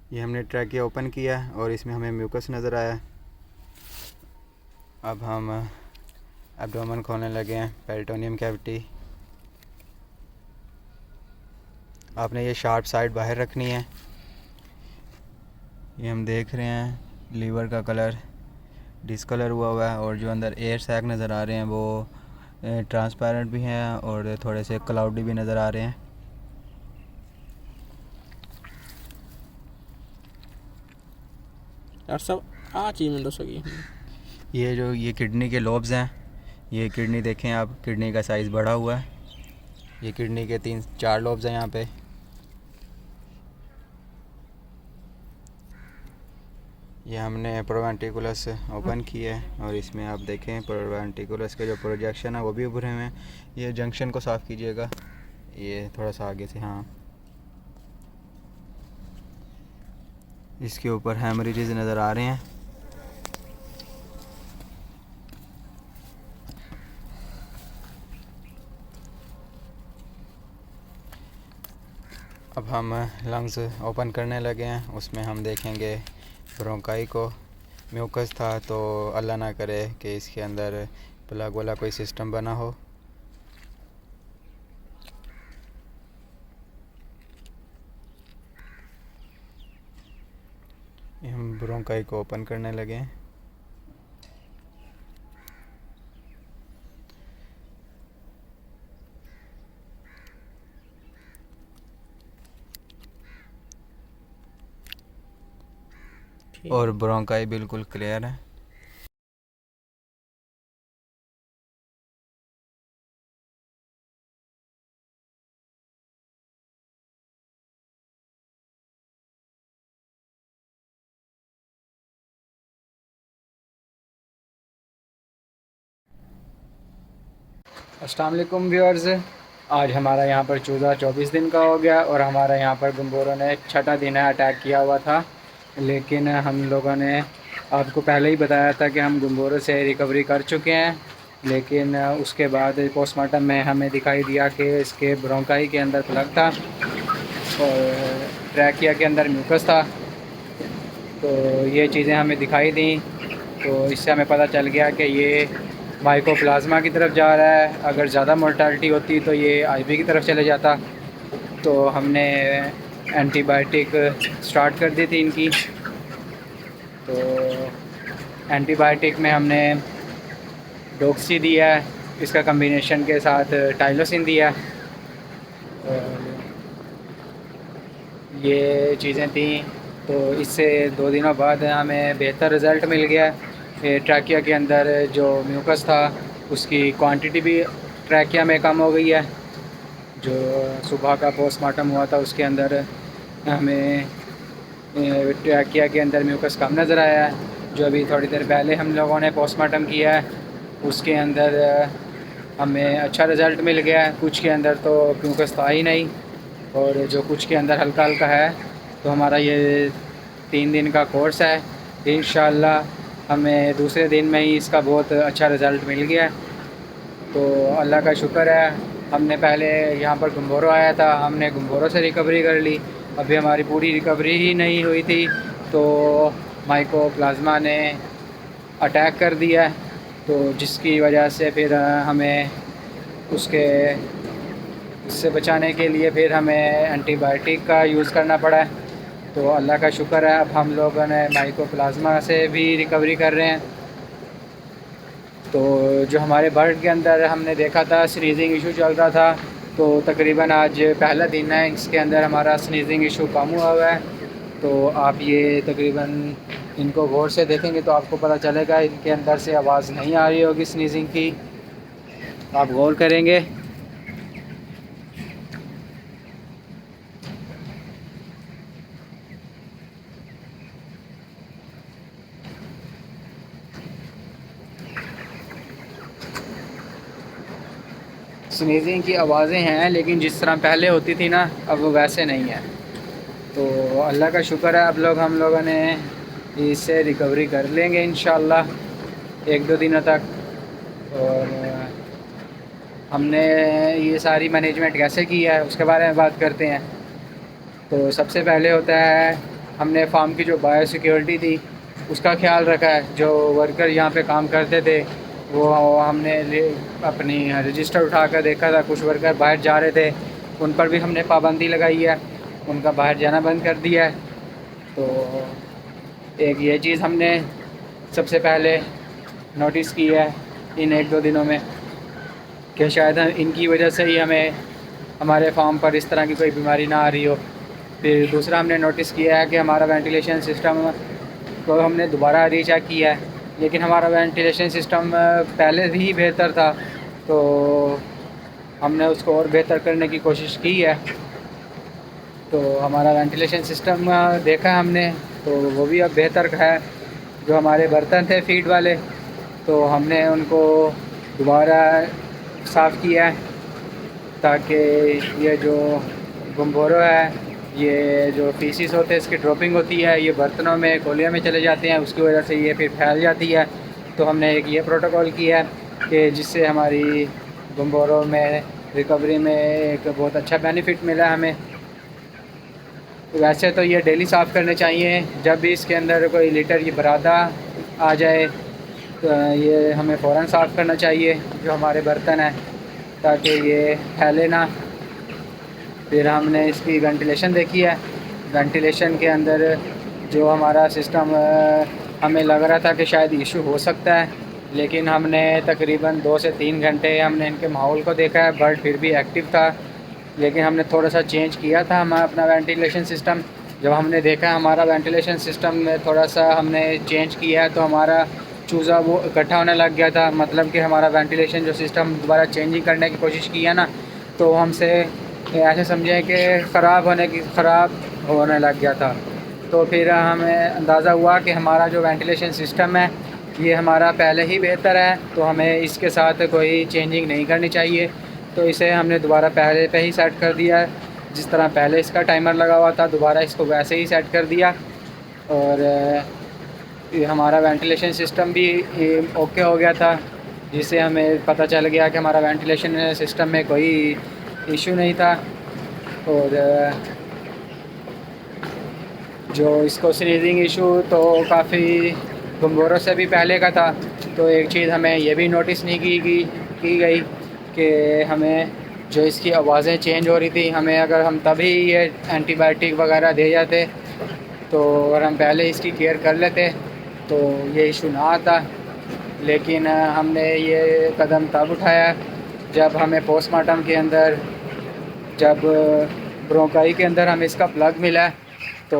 ये हमने trachea open किया और इसमें हमें म्यूकस नज़र आया। अब हम एब्डोमेन खोलने लगे हैं, पेरिटोनियम कैविटी। आपने ये शार्प साइड बाहर रखनी है। ये हम देख रहे हैं लीवर का कलर डिसकलर हुआ है और जो अंदर एयर सैक नज़र आ रहे हैं वो ट्रांसपेरेंट भी हैं और थोड़े से क्लाउडी भी नज़र आ रहे हैं। यार सब आ चीज में सकी। ये किडनी के लोब्स हैं। ये किडनी देखें आप, किडनी का साइज़ बढ़ा हुआ है। ये किडनी के 3-4 लोब्स हैं यहाँ पे। ये हमने प्रोवेंटिकुलस ओपन किया है और इसमें आप देखें प्रोवेंटिकुलस के जो प्रोजेक्शन है वो भी उभरे हुए हैं। ये जंक्शन को साफ़ कीजिएगा, ये थोड़ा सा आगे से। हाँ, इसके ऊपर हेमरेजेस नज़र आ रहे हैं। अब हम लंग्स ओपन करने लगे हैं। उसमें हम देखेंगे ब्रोंकाई को। म्यूकस था तो अल्लाह ना करे कि इसके अंदर प्लग वाला कोई सिस्टम बना हो। हम ब्रोंकाई को ओपन करने लगे हैं। और ब्रोंकाई बिल्कुल क्लियर है। अस्सलाम वालेकुम व्यूअर्स। आज हमारा यहाँ पर चूज़ा 24 दिन का हो गया और हमारा यहाँ पर गुम्बोरों ने छठा दिन है अटैक किया हुआ था। लेकिन हम लोगों ने आपको पहले ही बताया था कि हम गुम्बोरों से रिकवरी कर चुके हैं। लेकिन उसके बाद पोस्टमार्टम में हमें दिखाई दिया कि इसके ब्रोंकाई के अंदर प्लग था और ट्रैकिया के अंदर म्यूकस था। तो ये चीज़ें हमें दिखाई दी, तो इससे हमें पता चल गया कि ये माइकोप्लाज्मा की तरफ जा रहा है। अगर ज़्यादा मोर्टालिटी होती तो ये आईवी की तरफ चले जाता। तो हमने एंटीबायोटिक स्टार्ट कर दी थी इनकी। तो एंटीबायोटिक में हमने डोक्सी दिया है, इसका कम्बिनेशन के साथ टाइलोसिन दिया। और ये चीज़ें थी। तो इससे 2 दिनों बाद हमें बेहतर रिज़ल्ट मिल गया। ट्रैकिया के अंदर जो म्यूकस था उसकी क्वांटिटी भी ट्रैकिया में कम हो गई है। जो सुबह का पोस्टमार्टम हुआ था उसके अंदर हमें ट्रैकिया के अंदर म्यूकस कम नज़र आया है। जो अभी थोड़ी देर पहले हम लोगों ने पोस्टमार्टम किया है उसके अंदर हमें अच्छा रिज़ल्ट मिल गया है। कुछ के अंदर तो म्यूकस था ही नहीं और जो कुछ के अंदर हल्का हल्का है। तो हमारा ये 3 दिन का कोर्स है। इंशाअल्लाह हमें दूसरे दिन में ही इसका बहुत अच्छा रिज़ल्ट मिल गया। तो अल्लाह का शुक्र है। हमने पहले यहाँ पर गुम्बोरो आया था, हमने गुम्बोरो से रिकवरी कर ली। अभी हमारी पूरी रिकवरी ही नहीं हुई थी तो माइकोप्लाज्मा ने अटैक कर दिया। तो जिसकी वजह से फिर हमें उससे बचाने के लिए फिर हमें एंटीबायोटिक का यूज़ करना पड़ा है। तो अल्लाह का शुक्र है अब हम लोगों ने माइकोप्लाज्मा से भी रिकवरी कर रहे हैं। तो जो हमारे बर्ड के अंदर हमने देखा था स्नीज़िंग इशू चल रहा था, तो तकरीबन आज पहला दिन है इसके अंदर हमारा स्नीज़िंग इशू कम हुआ है। तो आप ये तकरीबन इनको गौर से देखेंगे तो आपको पता चलेगा इनके अंदर से आवाज़ नहीं आ रही होगी स्नीज़िंग की। आप गौर करेंगे। स्नीज़िंग की आवाज़ें हैं लेकिन जिस तरह पहले होती थी ना अब वो वैसे नहीं है। तो अल्लाह का शुक्र है अब हम लोगों ने इससे रिकवरी कर लेंगे इंशाअल्लाह 1-2 दिनों तक। और हमने ये सारी मैनेजमेंट कैसे की है उसके बारे में बात करते हैं। तो सबसे पहले होता है हमने फार्म की जो बायो सिक्योरिटी थी उसका ख्याल रखा है। जो वर्कर यहाँ पे काम करते थे वो हमने अपनी रजिस्टर उठा कर देखा था, कुछ वर्कर बाहर जा रहे थे, उन पर भी हमने पाबंदी लगाई है, उनका बाहर जाना बंद कर दिया है। तो एक ये चीज़ हमने सबसे पहले नोटिस की है इन 1-2 दिनों में कि शायद इनकी वजह से ही हमें हमारे फार्म पर इस तरह की कोई बीमारी ना आ रही हो। फिर दूसरा हमने नोटिस किया है कि हमारा वेंटिलेशन सिस्टम को हमने दोबारा रीचेक किया है, लेकिन हमारा वेंटिलेशन सिस्टम पहले ही बेहतर था, तो हमने उसको और बेहतर करने की कोशिश की है। तो हमारा वेंटिलेशन सिस्टम देखा है हमने, तो वो भी अब बेहतर है। जो हमारे बर्तन थे फीड वाले, तो हमने उनको दोबारा साफ़ किया है ताकि ये जो गम्बोरो है, ये जो फीसिस होते हैं, इसकी ड्रॉपिंग होती है, ये बर्तनों में कोलियों में चले जाते हैं, उसकी वजह से ये फिर फैल जाती है। तो हमने एक ये प्रोटोकॉल किया है कि जिससे हमारी गम्बोरो में रिकवरी में एक बहुत अच्छा बेनिफिट मिला हमें। वैसे तो ये डेली साफ़ करने चाहिए, जब भी इसके अंदर कोई लीटर ये बरादा आ जाए तो ये हमें फ़ौरन साफ़ करना चाहिए जो हमारे बर्तन हैं, ताकि ये फैले ना। फिर हमने इसकी वेंटिलेशन देखी है। वेंटिलेशन के अंदर जो हमारा सिस्टम हमें लग रहा था कि शायद इशू हो सकता है, लेकिन हमने तकरीबन 2 से 3 घंटे हमने इनके माहौल को देखा है, बर्ड फिर भी एक्टिव था। लेकिन हमने थोड़ा सा चेंज किया था हमारा अपना वेंटिलेशन सिस्टम। जब हमने देखा हमारा वेंटिलेशन सिस्टम में थोड़ा सा हमने चेंज किया है, तो हमारा चूज़ा वो इकट्ठा होने लग गया था। मतलब कि हमारा वेंटिलेशन जो सिस्टम दोबारा चेंजिंग करने की कोशिश की है ना, तो हमसे ऐसे समझें कि ख़राब होने लग गया था। तो फिर हमें अंदाज़ा हुआ कि हमारा जो वेंटिलेशन सिस्टम है ये हमारा पहले ही बेहतर है, तो हमें इसके साथ कोई चेंजिंग नहीं करनी चाहिए। तो इसे हमने दोबारा पहले पे ही सेट कर दिया है, जिस तरह पहले इसका टाइमर लगा हुआ था दोबारा इसको वैसे ही सेट कर दिया। और हमारा वेंटिलेशन सिस्टम भी ओके हो गया था, जिससे हमें पता चल गया कि हमारा वेंटिलेशन सिस्टम में कोई इशू नहीं था। और जो इसको स्नीजिंग इशू तो काफ़ी गम्बोरों से भी पहले का था। तो एक चीज़ हमें ये भी नोटिस नहीं की गई कि हमें जो इसकी आवाज़ें चेंज हो रही थी, हमें अगर हम तभी ये एंटीबायोटिक वगैरह दे जाते, तो अगर हम पहले इसकी केयर कर लेते तो ये इशू ना आता। लेकिन हमने ये कदम तब उठाया जब हमें पोस्टमार्टम के अंदर, जब ब्रोंकाई के अंदर हमें इसका प्लग मिला, तो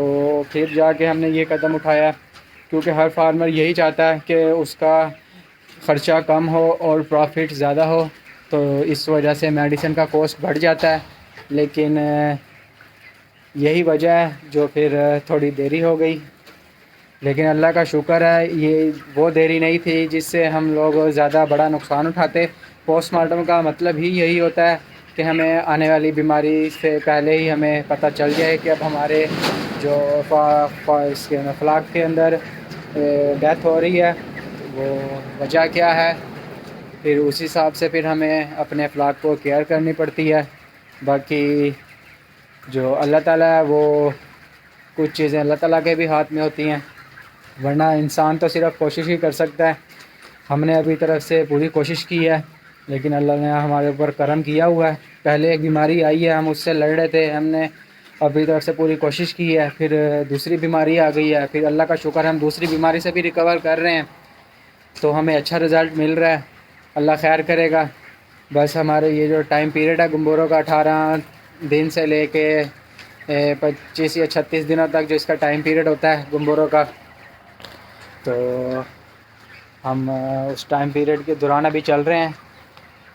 फिर जाके हमने ये कदम उठाया, क्योंकि हर फार्मर यही चाहता है कि उसका ख़र्चा कम हो और प्रॉफिट ज़्यादा हो। तो इस वजह से मेडिसिन का कॉस्ट बढ़ जाता है। लेकिन यही वजह है जो फिर थोड़ी देरी हो गई। लेकिन अल्लाह का शुक्र है ये वो देरी नहीं थी जिससे हम लोग ज़्यादा बड़ा नुकसान उठाते। पोस्टमार्टम का मतलब ही यही होता है कि हमें आने वाली बीमारी से पहले ही हमें पता चल जाए कि अब हमारे जो इसके फ्लाक के अंदर डेथ हो रही है वो वजह क्या है। फिर उस हिसाब से फिर हमें अपने फ्लाक को केयर करनी पड़ती है। बाकी जो अल्लाह ताला है वो कुछ चीज़ें अल्लाह ताला के भी हाथ में होती हैं, वरना इंसान तो सिर्फ़ कोशिश ही कर सकता है। हमने अभी तरफ से पूरी कोशिश की है, लेकिन अल्लाह ने हमारे ऊपर करम किया हुआ है। पहले एक बीमारी आई है, हम उससे लड़ रहे थे, हमने अभी तरफ से पूरी कोशिश की है, फिर दूसरी बीमारी आ गई है, फिर अल्लाह का शुक्र हम दूसरी बीमारी से भी रिकवर कर रहे हैं, तो हमें अच्छा रिज़ल्ट मिल रहा है। अल्लाह खैर करेगा। बस हमारे ये जो टाइम पीरियड है गम्बोरों का 18 दिन से लेके 25 या 36 दिनों तक जो इसका टाइम पीरियड होता है गम्बोरों का, तो हम उस टाइम पीरियड के दौरान अभी चल रहे हैं।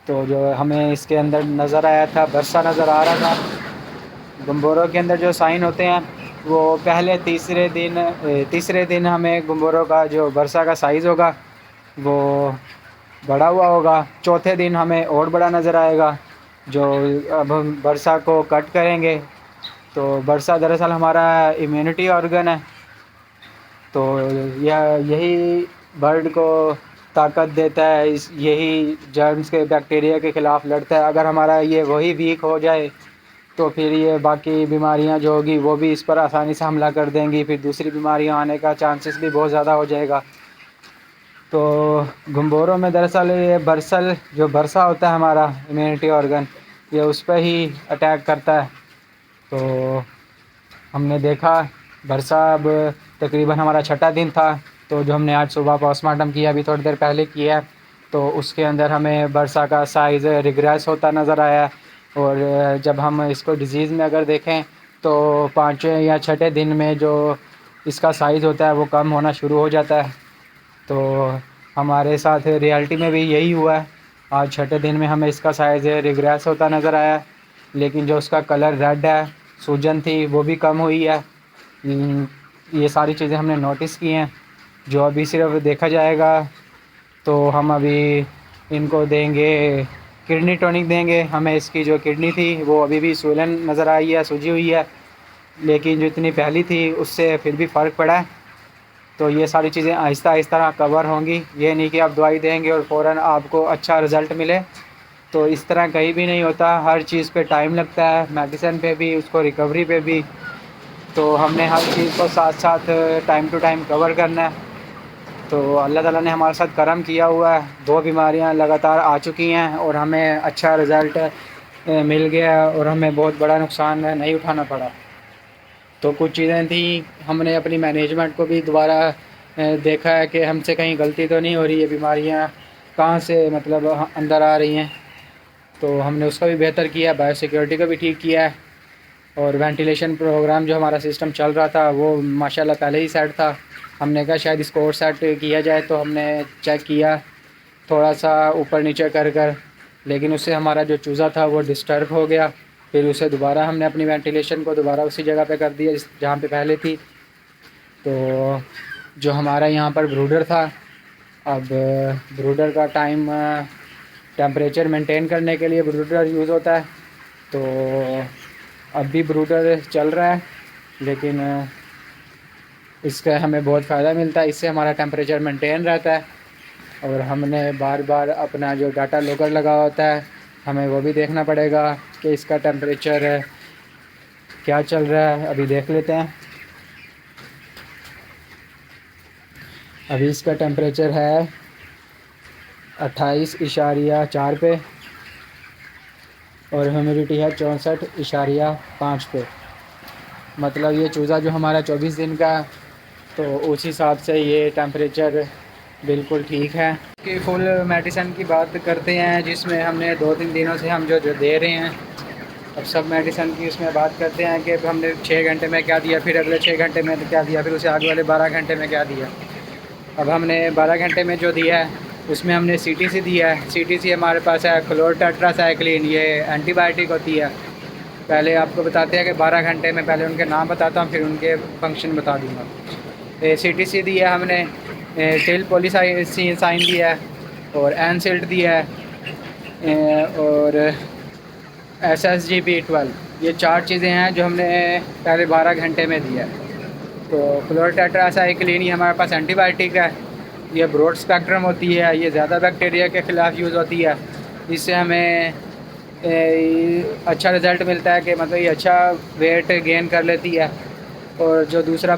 तो जो हमें इसके अंदर नज़र आया था, बरसा नज़र आ रहा था। गम्बोरों के अंदर जो साइन होते हैं वो पहले तीसरे दिन हमें गम्बोरों का जो बरसा का साइज़ होगा वो बड़ा हुआ होगा। चौथे दिन हमें और बड़ा नज़र आएगा। जो अब हम बरसा को कट करेंगे, तो बरसा दरअसल हमारा इम्यूनिटी ऑर्गन है, तो यही बर्ड को ताकत देता है, यही जर्म्स के बैक्टीरिया के ख़िलाफ़ लड़ता है। अगर हमारा ये वही वीक हो जाए तो फिर ये बाकी बीमारियां जो होगी वो भी इस पर आसानी से हमला कर देंगी, फिर दूसरी बीमारियां आने का चांसेस भी बहुत ज़्यादा हो जाएगा। तो घुंबोरों में दरअसल ये बरसल जो बरसा होता है हमारा इम्यूनिटी ऑर्गन, ये उस पर ही अटैक करता है। तो हमने देखा बरसा अब तकरीबन हमारा 6ठा दिन था, तो जो हमने आज सुबह पोस्टमार्टम किया अभी थोड़ी देर पहले किया, तो उसके अंदर हमें बरसा का साइज़ रिग्रेस होता नज़र आया। और जब हम इसको डिज़ीज़ में अगर देखें तो 5वें या 6ठे दिन में जो इसका साइज़ होता है वो कम होना शुरू हो जाता है। तो हमारे साथ रियलिटी में भी यही हुआ है। आज 6ठे दिन में हमें इसका साइज़ रिग्रेस होता नज़र आया, लेकिन जो उसका कलर रेड है, सूजन थी, वो भी कम हुई है। ये सारी चीज़ें हमने नोटिस की हैं। जो अभी सिर्फ देखा जाएगा तो हम अभी इनको देंगे किडनी टॉनिक देंगे। हमें इसकी जो किडनी थी वो अभी भी सूजन नज़र आई है, सूजी हुई है, लेकिन जो इतनी पहली थी उससे फिर भी फ़र्क पड़ा है। तो ये सारी चीज़ें आहिस्ता आहिस्ता कवर होंगी। ये नहीं कि आप दवाई देंगे और फ़ौरन आपको अच्छा रिज़ल्ट मिले, तो इस तरह कहीं भी नहीं होता। हर चीज़ पे टाइम लगता है, मेडिसिन पे भी, उसको रिकवरी पे भी। तो हमने हर चीज़ को साथ साथ टाइम टू टाइम कवर करना है। तो अल्लाह ताला ने हमारे साथ करम किया हुआ है, 2 बीमारियां लगातार आ चुकी हैं और हमें अच्छा रिज़ल्ट मिल गया और हमें बहुत बड़ा नुकसान नहीं उठाना पड़ा। तो कुछ चीज़ें थी, हमने अपनी मैनेजमेंट को भी दोबारा देखा है कि हमसे कहीं गलती तो नहीं हो रही है, बीमारियां कहाँ से मतलब अंदर आ रही हैं। तो हमने उसका भी बेहतर किया, बायोसिक्योरिटी को भी ठीक किया है। और वेंटिलेशन प्रोग्राम जो हमारा सिस्टम चल रहा था वो माशाल्लाह पहले ही सेट था। हमने कहा शायद इसको और सेट किया जाए, तो हमने चेक किया थोड़ा सा ऊपर नीचे कर, लेकिन उससे हमारा जो चूज़ा था वो डिस्टर्ब हो गया। फिर उसे दोबारा हमने अपनी वेंटिलेशन को दोबारा उसी जगह पे कर दिया जहाँ पे पहले थी। तो जो हमारा यहाँ पर ब्रूडर था, अब ब्रूडर का टाइम टेम्परेचर मेंटेन करने के लिए ब्रूडर यूज़ होता है। तो अब भी ब्रूडर चल रहा है, लेकिन इसका हमें बहुत फ़ायदा मिलता है। इससे हमारा टेम्परेचर मेंटेन रहता है। और हमने बार बार अपना जो डाटा लॉगर लगा होता है, हमें वो भी देखना पड़ेगा कि इसका टेम्परेचर क्या चल रहा है। अभी देख लेते हैं। अभी इसका टेम्परेचर है 28.4 पे और ह्यूमिडिटी है 64.5 पे। मतलब ये चूज़ा जो हमारा 24 दिन का, तो उस हिसाब से ये टेम्परेचर बिल्कुल ठीक है। कि फुल मेडिसिन की बात करते हैं, जिसमें हमने 2-3 दिनों से हम जो दे रहे हैं। अब सब मेडिसिन की उसमें बात करते हैं कि हमने 6 घंटे में क्या दिया, फिर अगले 6 घंटे में क्या दिया, फिर उसे आगे वाले 12 घंटे में क्या दिया। अब हमने 12 घंटे में जो दिया है उसमें हमने CTC दिया है। CTC हमारे पास है क्लोर टेट्रासाइक्लिन, ये एंटीबायोटिक होती है। पहले आपको बताते हैं कि 12 घंटे में, पहले उनके नाम बताता हूँ फिर उनके फंक्शन बता दूँगा। CTC दिया हमने, टिल पॉलीसाइन दिया है और एनसिल्ट दिया है और SSGB12। ये 4 चीज़ें हैं जो हमने पहले 12 घंटे में दिया है। तो क्लोर टेट्रासाइक्लिन ये हमारे पास एंटीबायोटिक है, ये ब्रॉड स्पेक्ट्रम होती है, ये ज़्यादा बैक्टीरिया के ख़िलाफ़ यूज़ होती है। इससे हमें अच्छा रिज़ल्ट मिलता है कि मतलब ये अच्छा वेट गेन कर लेती है। और जो दूसरा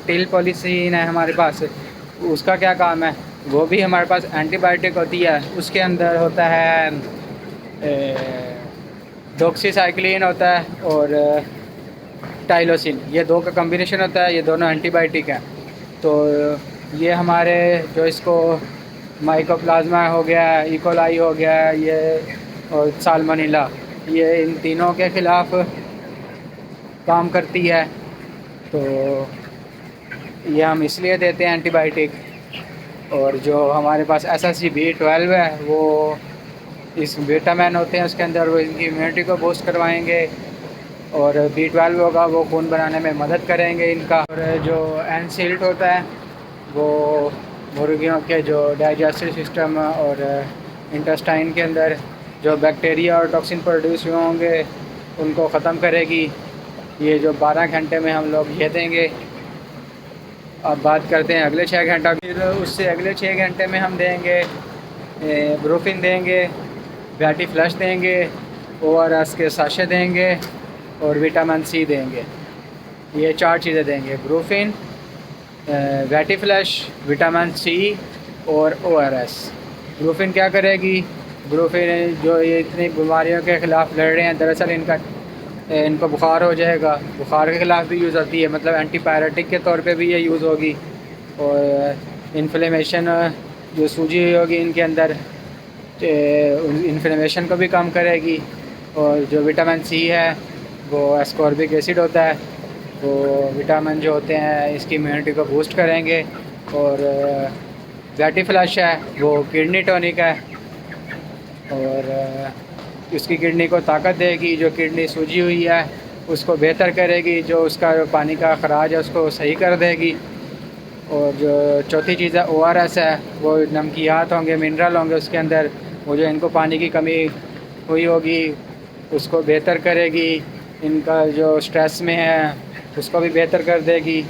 टिल पॉलीसीन है हमारे पास, उसका क्या काम है, वो भी हमारे पास एंटीबायोटिक होती है। उसके अंदर होता है डॉक्सीसाइक्लिन होता है और टाइलोसिन, ये 2 का कम्बिनेशन होता है। ये दोनों एंटीबायोटिक हैं। तो ये हमारे जो इसको माइकोप्लाज्मा हो गया, इकोलाई हो गया, ये और साल्मोनेला, ये इन तीनों के ख़िलाफ़ काम करती है। तो ये हम इसलिए देते हैं एंटीबायोटिक। और जो हमारे पास SSGB12 है, वो इस विटामिन होते हैं उसके अंदर, वो इनकी इम्यूनिटी को बूस्ट करवाएंगे। और B12 होगा, वो खून बनाने में मदद करेंगे इनका। और जो एनसिल्ट होता है वो मुर्गियों के जो डाइजेस्टिव सिस्टम और इंटेस्टाइन के अंदर जो बैक्टीरिया और टॉक्सिन प्रोड्यूस हुए होंगे उनको ख़त्म करेगी। ये जो 12 घंटे में हम लोग ये देंगे। अब बात करते हैं अगले 6 घंटा, फिर उससे अगले 6 घंटे में हम देंगे ब्रूफिन देंगे, वैटी फ्लश देंगे ORS के साशे देंगे और विटामिन सी देंगे। ये 4 चीज़ें देंगे, ब्रूफिन, वैटिफ्लैश, विटामिन सी और ORS। ब्रूफिन क्या करेगी? ब्रूफिन जो ये इतनी बीमारियों के ख़िलाफ़ लड़ रहे हैं, दरअसल इनको बुखार हो जाएगा, बुखार के ख़िलाफ़ भी यूज़ होती है, मतलब एंटीबायोटिक के तौर पे भी ये यूज़ होगी। और इन्फ्लेमेशन जो सूजी हुई होगी इनके अंदर, इन्फ्लेमेशन को भी कम करेगी। और जो विटामिन सी है वो एस्कॉर्बिक एसिड होता है, वो विटामिन जो होते हैं इसकी इम्यूनिटी को बूस्ट करेंगे। और वैटिफ्लैश है वो किडनी टॉनिक है और उसकी किडनी को ताकत देगी, जो किडनी सूजी हुई है उसको बेहतर करेगी, जो उसका जो पानी का अखराज है उसको सही कर देगी। और जो चौथी चीज़ है ORS है, वो नमकियात होंगे, मिनरल होंगे उसके अंदर, वो जो इनको पानी की कमी हुई होगी उसको बेहतर करेगी। इनका जो स्ट्रेस में है उसको भी बेहतर कर देगी।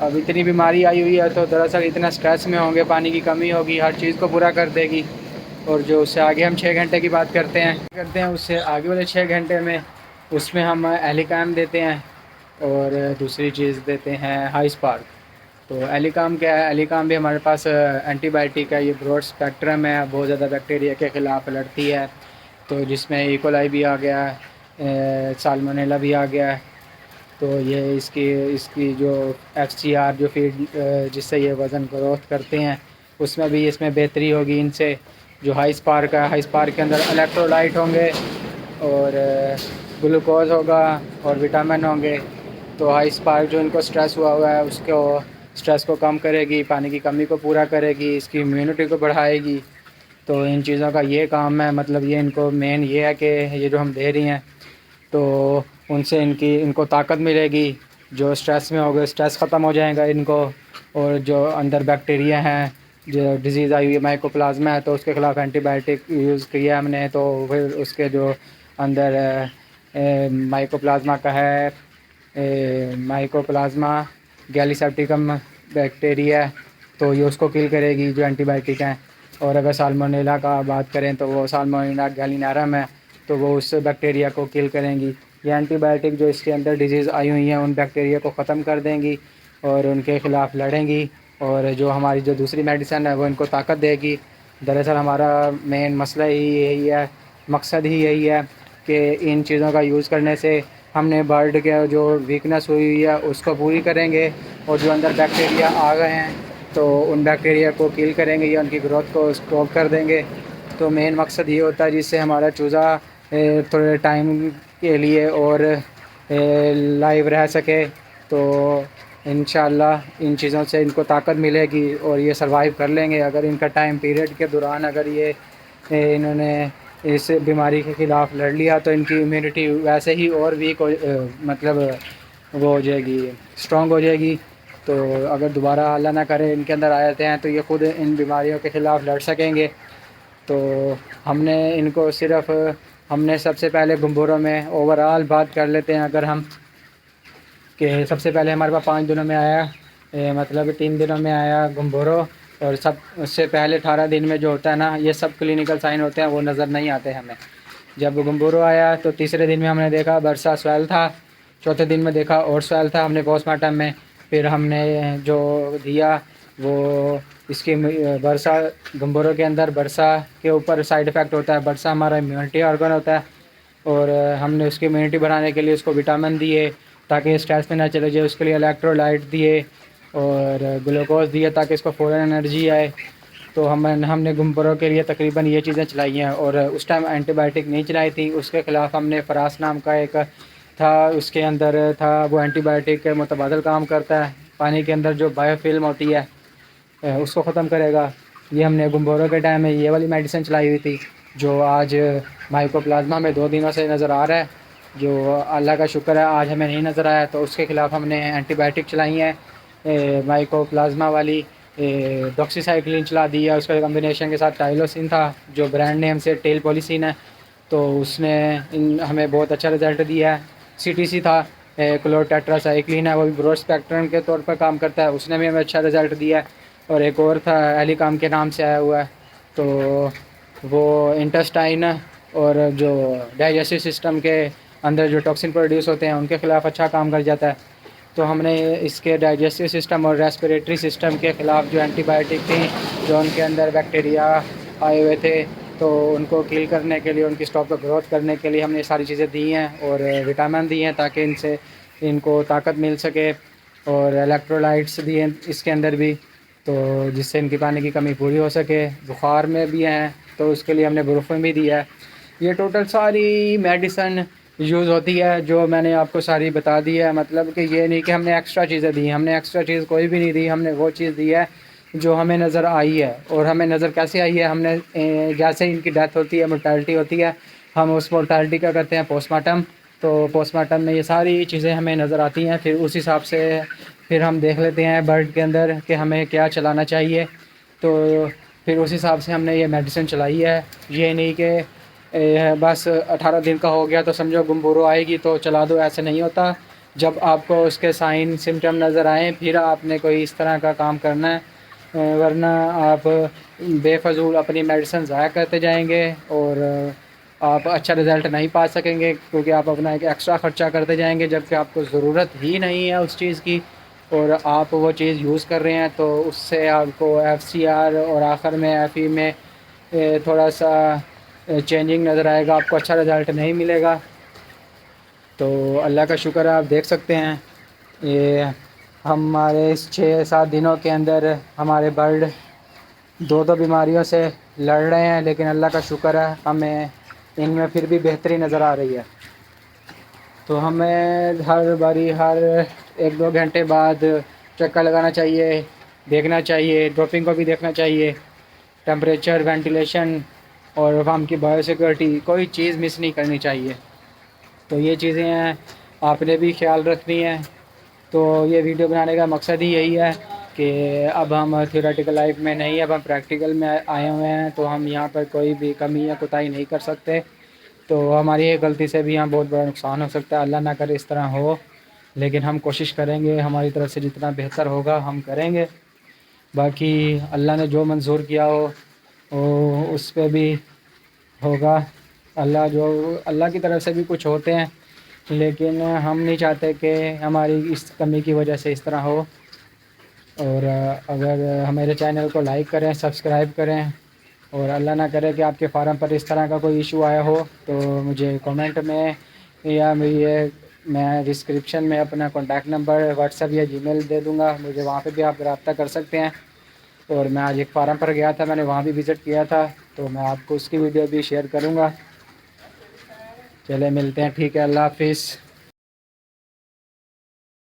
अब इतनी बीमारी आई हुई है तो दरअसल इतना स्ट्रेस में होंगे, पानी की कमी होगी, हर चीज़ को पूरा कर देगी। और जो उससे आगे हम 6 घंटे की बात करते हैं उससे आगे वाले 6 घंटे में उसमें हम एलिकाम देते हैं और दूसरी चीज़ देते हैं हाई स्पार्क। तो एलिकाम क्या है? एलिकाम भी हमारे पास एंटीबायोटिक है, ये ब्रॉड स्पेक्ट्रम है, बहुत ज़्यादा बैक्टीरिया के ख़िलाफ़ लड़ती है। तो जिसमें इकोलाई भी आ गया है, साल्मोनेला भी आ गया है। तो ये इसकी जो FCR जो फीड जिससे ये वज़न ग्रोथ करते हैं उसमें भी इसमें बेहतरी होगी इनसे। जो हाई स्पार्क है, हाई स्पार्क के अंदर इलेक्ट्रोलाइट होंगे और ग्लूकोज होगा और विटामिन होंगे। तो हाई स्पार्क जो इनको स्ट्रेस हुआ है उसको स्ट्रेस को कम करेगी, पानी की कमी को पूरा करेगी, इसकी इम्यूनिटी को बढ़ाएगी। तो इन चीज़ों का ये काम है, मतलब ये इनको मेन ये है कि ये जो हम दे रही हैं तो उनसे इनको ताकत मिलेगी। जो स्ट्रेस में हो गए स्ट्रेस ख़त्म हो जाएगा इनको। और जो अंदर बैक्टीरिया हैं, जो डिज़ीज़ आई हुई है माइकोप्लाज्मा है, तो उसके ख़िलाफ़ एंटीबायोटिक यूज़ किया हमने, तो फिर उसके जो अंदर माइकोप्लाज्मा का है, माइकोप्लाज्मा गैलीसेप्टिकम बैक्टीरिया, तो ये उसको किल करेगी जो एंटीबायोटिक हैं। और अगर साल्मोनेला का बात करें तो वो साल्मोनेला गैलिनारम है, तो वो उस बैक्टीरिया को किल करेंगी। ये एंटीबायोटिक जो इसके अंदर डिजीज़ आई हुई हैं उन बैक्टीरिया को ख़त्म कर देंगी और उनके ख़िलाफ़ लड़ेंगी। और जो हमारी जो दूसरी मेडिसिन है वो इनको ताकत देगी। दरअसल हमारा मेन मसला ही यही है, मकसद ही यही है कि इन चीज़ों का यूज़ करने से हमने बर्ड के जो वीकनेस हुई है उसको पूरी करेंगे और जो अंदर बैक्टीरिया आ गए हैं तो उन बैक्टीरिया को किल करेंगे या उनकी ग्रोथ को स्टॉप कर देंगे। तो मेन मकसद ये होता है जिससे हमारा चूज़ा थोड़े टाइम के लिए और लाइव रह सके। तो इंशाल्लाह इन चीज़ों से इनको ताकत मिलेगी और ये सर्वाइव कर लेंगे। अगर इनका टाइम पीरियड के दौरान अगर ये इन्होंने इस बीमारी के ख़िलाफ़ लड़ लिया तो इनकी इम्यूनिटी वैसे ही और वीक हो मतलब वो हो जाएगी, स्ट्रॉन्ग हो जाएगी। तो अगर दोबारा अल्लाह ना करे इनके अंदर आ जाते हैं तो ये ख़ुद इन बीमारियों के ख़िलाफ़ लड़ सकेंगे। तो हमने सबसे पहले गुम्बुरों में ओवरऑल बात कर लेते हैं। अगर हम कि सबसे पहले हमारे पास 5 दिनों में आया, मतलब 3 दिनों में आया गुम्बुरो। और सब उससे पहले 18 दिन में जो होता है ना, ये सब क्लिनिकल साइन होते हैं, वो नज़र नहीं आते हमें। जब गुम्बुरो आया तो तीसरे दिन में हमने देखा बरसा स्वेल था, चौथे दिन में देखा और स्वेल था हमने पोस्टमार्टम में। फिर हमने जो दिया वो इसकी बरसा गुम्बुरो के अंदर बरसा के ऊपर साइड इफ़ेक्ट होता है। बरसा हमारा इम्यूनिटी ऑर्गन होता है और हमने उसकी इम्यूनिटी बढ़ाने के लिए उसको विटामिन दिए ताकि स्ट्रेस में ना चले जाए, उसके लिए इलेक्ट्रोलाइट दिए और ग्लूकोज दिए ताकि इसको फ़ौरन एनर्जी आए। तो हमने गुम्बुरो के लिए तकरीबन ये चीज़ें चलाई हैं। और उस टाइम एंटीबायोटिक नहीं चलाई थी, उसके ख़िलाफ़ हमने फरास नाम का एक था, उसके अंदर था वो एंटीबायोटिक के मुतबादल काम करता है, पानी के अंदर जो बायोफिल्म होती है उसको ख़त्म करेगा। ये हमने गुम्बुरो के टाइम में ये वाली मेडिसिन चलाई हुई थी जो आज माइकोप्लाज्मा में 2 दिनों से नज़र आ रहा है, जो अल्लाह का शुक्र है आज हमें नहीं नज़र आया। तो उसके ख़िलाफ़ हमने एंटीबायोटिक चलाई हैं, माइकोप्लाज्मा वाली डॉक्सीसाइक्लिन चला दी है, उसका कम्बिनेशन के साथ टाइलोसिन था जो ब्रांड नेम से टेल पॉलीसिन है। तो उसने हमें बहुत अच्छा रिज़ल्ट दिया है। CTC था, क्लोरटेट्रासाइक्लिन है, वो भी ब्रॉड स्पेक्ट्रम के तौर पर काम करता है, उसने भी हमें अच्छा रिज़ल्ट दिया है। और एक और था एलिकाम के नाम से आया हुआ है, तो वो इंटेस्टाइन और जो डाइजेस्टिव सिस्टम के अंदर जो टॉक्सिन प्रोड्यूस होते हैं उनके ख़िलाफ़ अच्छा काम कर जाता है। तो हमने इसके डाइजेस्टिव सिस्टम और रेस्पिरेटरी सिस्टम के ख़िलाफ़ जो एंटीबायोटिक थी, जो उनके अंदर बैक्टीरिया आए हुए थे, तो उनको किल करने के लिए, उनकी स्टॉक को ग्रोथ करने के लिए हमने ये सारी चीज़ें दी हैं और विटामिन दिए हैं ताकि इनसे इनको ताकत मिल सके, और इलेक्ट्रोलाइट्स दिए हैं इसके अंदर भी, तो जिससे इनकी पानी की कमी पूरी हो सके। बुखार में भी हैं तो उसके लिए हमने ब्रूफिन भी दिया है। ये टोटल सारी मेडिसन यूज़ होती है जो मैंने आपको सारी बता दी है। मतलब कि ये नहीं कि हमने एक्स्ट्रा चीज़ें दी, हमने एक्स्ट्रा चीज़ कोई भी नहीं दी, हमने वो चीज़ दी है जो हमें नज़र आई है। और हमें नज़र कैसे आई है, हमने जैसे इनकी डेथ होती है, मोर्टालिटी होती है, हम उस मोर्टालिटी का करते हैं पोस्टमार्टम। तो पोस्टमार्टम में ये सारी चीज़ें हमें नज़र आती हैं, फिर उस हिसाब से फिर हम देख लेते हैं बर्ड के अंदर कि हमें क्या चलाना चाहिए। तो फिर उस हिसाब से हमने ये मेडिसिन चलाई है। ये नहीं कि बस 18 दिन का हो गया तो समझो गुम्बुरो आएगी तो चला दो, ऐसे नहीं होता। जब आपको उसके साइन सिम्टम नज़र आएँ फिर आपने कोई इस तरह का काम करना है, वरना आप बेफजूल अपनी मेडिसिन ज़ाया करते जाएंगे और आप अच्छा रिज़ल्ट नहीं पा सकेंगे, क्योंकि आप अपना एक एक्स्ट्रा ख़र्चा करते जाएंगे जबकि आपको ज़रूरत ही नहीं है उस चीज़ की, और आप वो चीज़ यूज़ कर रहे हैं। तो उससे आपको FCR और आखिर में FE में थोड़ा सा चेंजिंग नज़र आएगा, आपको अच्छा रिज़ल्ट नहीं मिलेगा। तो अल्लाह का शुक्र है, आप देख सकते हैं ये हमारे इस 6-7 दिनों के अंदर हमारे बर्ड 2 बीमारियों से लड़ रहे हैं, लेकिन अल्लाह का शुक्र है हमें इनमें फिर भी बेहतरी नज़र आ रही है। तो हमें हर बारी हर 1-2 घंटे बाद चक्कर लगाना चाहिए, देखना चाहिए, ड्रॉपिंग को भी देखना चाहिए, टेम्परेचर, वेंटिलेशन और फार्म की बायोसिक्योरिटी, कोई चीज़ मिस नहीं करनी चाहिए। तो ये चीज़ें हैं, आपने भी ख्याल रखनी है। तो ये वीडियो बनाने का मकसद ही यही है कि अब हम थ्योरेटिकल लाइफ में नहीं, अब हम प्रैक्टिकल में आए हुए हैं, तो हम यहाँ पर कोई भी कमी या कोताही नहीं कर सकते। तो हमारी एक गलती से भी यहाँ बहुत बड़ा नुकसान हो सकता है, अल्लाह ना करे इस तरह हो, लेकिन हम कोशिश करेंगे, हमारी तरफ से जितना बेहतर होगा हम करेंगे। बाकी अल्लाह ने जो मंजूर किया हो वो उस पर भी होगा। अल्लाह की तरफ से भी कुछ होते हैं, लेकिन हम नहीं चाहते कि हमारी इस कमी की वजह से इस तरह हो। और अगर हमारे चैनल को लाइक करें, सब्सक्राइब करें, और अल्लाह ना करे कि आपके फार्म पर इस तरह का कोई इशू आया हो तो मुझे कमेंट में या मैं डिस्क्रिप्शन में अपना कॉन्टैक्ट नंबर व्हाट्सएप या जीमेल दे दूँगा, मुझे वहाँ पे भी आप रब्ता कर सकते हैं। और मैं आज एक फार्म पर गया था, मैंने वहाँ भी विज़िट किया था, तो मैं आपको उसकी वीडियो भी शेयर करूँगा। चले मिलते हैं, ठीक है, अल्लाह हाफिज़।